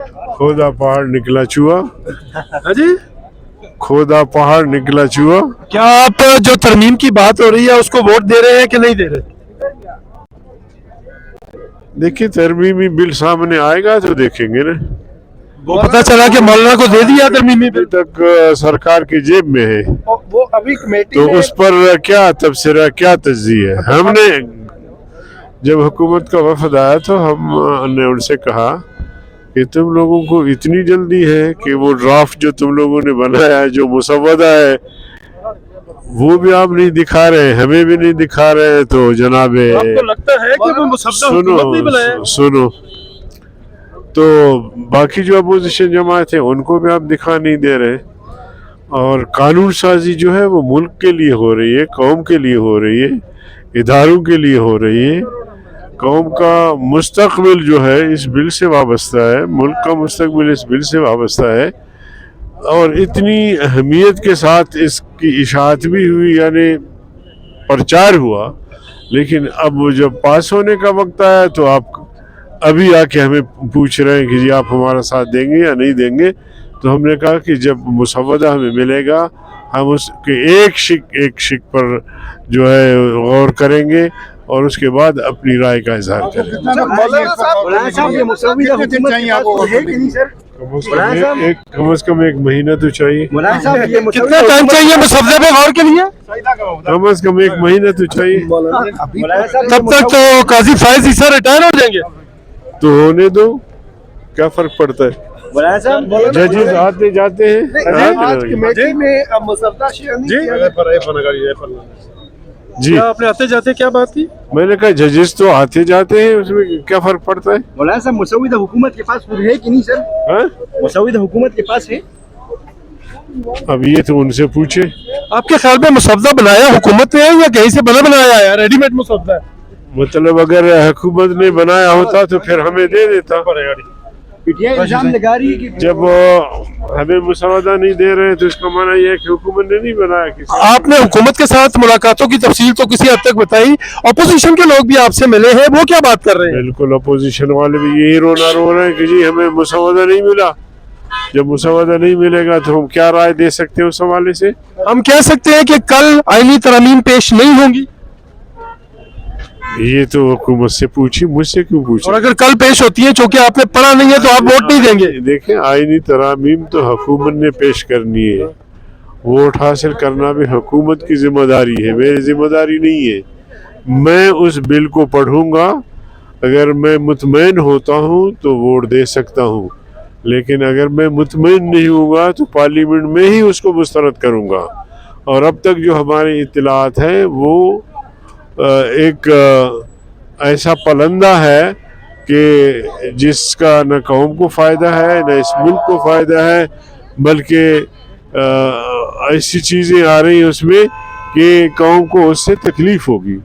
खोदा पहाड़ निकला चूहा, हाँ जी, खोदा पहाड़ निकला चूहा। क्या आप जो तरमीम की बात हो रही है उसको वोट दे रहे हैं कि नहीं दे रहे? देखिए तरमीमी बिल सामने आएगा तो देखेंगे ना। वो पता चला कि मौलाना को दे दिया तरमीमी अभी बिल। तक सरकार की जेब में है, वो अभी कमेटी तो में उस पर क्या तबसरा, क्या तज्जिया है। हमने जब हुकूमत का वफद आया तो हमने उनसे कहा कि तुम लोगों को इतनी जल्दी है कि वो ड्राफ्ट जो तुम लोगों ने बनाया है, जो मुसव्वदा है, वो भी आप नहीं दिखा रहे, हमें भी नहीं दिखा रहे। तो जनाबे आपको लगता है कि वो मुसव्वदा हुकूमत नहीं बनाया? सुनो, तो बाकी जो अपोजिशन जमात है उनको भी आप दिखा नहीं दे रहे। और कानून साजी जो है वो मुल्क के लिए हो रही है, कौम के लिए हो रही है, इदारों के लिए हो रही है। कौम का मुस्तकबिल जो है इस बिल से वाबस्ता है, मुल्क का मुस्तकबिल इस बिल से वाबस्ता है। और इतनी अहमियत के साथ इसकी इशाअत भी हुई, यानी प्रचार हुआ। लेकिन अब वो जब पास होने का वक्त आया तो आप अभी आके हमें पूछ रहे हैं कि जी आप हमारा साथ देंगे या नहीं देंगे। तो हमने कहा कि जब मुसव्वदा हमें मिलेगा हम उसके एक शिक पर जो है गौर करेंगे और उसके बाद अपनी राय का इजहार करेंगे। कम से कम एक महीना तो चाहिए। कितना टाइम चाहिए मुसव्वदे पे गौर के लिए? कम से कम एक महीना तो चाहिए। तब तक तो काजी फायज ईसा रिटायर हो जाएंगे। तो होने दो, क्या फर्क पड़ता है। जजेस आते जाते हैं। जी क्या आपने आते जाते क्या बात की? मैंने कहा जजेस तो आते जाते हैं, उसमें क्या फर्क पड़ता है। मौलाना साहब मुसव्विदा हुकूमत के पास है कि नहीं सर? हाँ? मुसव्विदा हुकूमत के पास है? अब ये तो उनसे पूछे। आपके ख्याल में मुसव्वदा बनाया हुकूमत ने है या कहीं से बना बनाया है? रेडीमेड मुसव्वदा है? मतलब अगर हुकूमत ने बनाया होता तो फिर हमें दे देता। पीटीआई इल्जाम लगा रही है कि जब हमें मुसव्वदा नहीं दे रहे तो इसका माना यह है कि हुकूमत ने नहीं बनाया किसी। आपने हुकूमत के साथ मुलाकातों की तफसील तो किसी हद तक बताई, अपोजिशन के लोग भी आपसे मिले हैं, वो क्या बात कर रहे हैं? बिल्कुल, अपोजिशन वाले भी यही रोना रो रहे हैं कि जी हमें मुसव्वदा नहीं मिला। जब मुसव्वदा नहीं मिलेगा तो हम क्या राय दे सकते हैं उस हवाले से। हम कह सकते हैं कि कल आईनी तरमीम पेश नहीं होंगी? ये तो हुकूमत से पूछी, मुझसे क्यों पूछी। और अगर कल पेश होती है, चूंकि आपने पढ़ा नहीं है तो आप वोट नहीं देंगे? देखें, आईनी तरामीम तो हुकूमत ने पेश करनी है, वोट हासिल करना भी हुकूमत की जिम्मेदारी है, मेरी जिम्मेदारी नहीं है। मैं उस बिल को पढ़ूंगा, अगर मैं मुतमईन होता हूँ तो वोट दे सकता हूँ, लेकिन अगर मैं मुतमईन नहीं हूँगा तो पार्लियामेंट में ही उसको मुस्तरद करूँगा। और अब तक जो हमारी इत्तलात है वो एक ऐसा पलंदा है कि जिसका न कौम को फ़ायदा है न इस मुल्क को फ़ायदा है, बल्कि ऐसी चीज़ें आ रही हैं उसमें कि कौम को उससे तकलीफ़ होगी।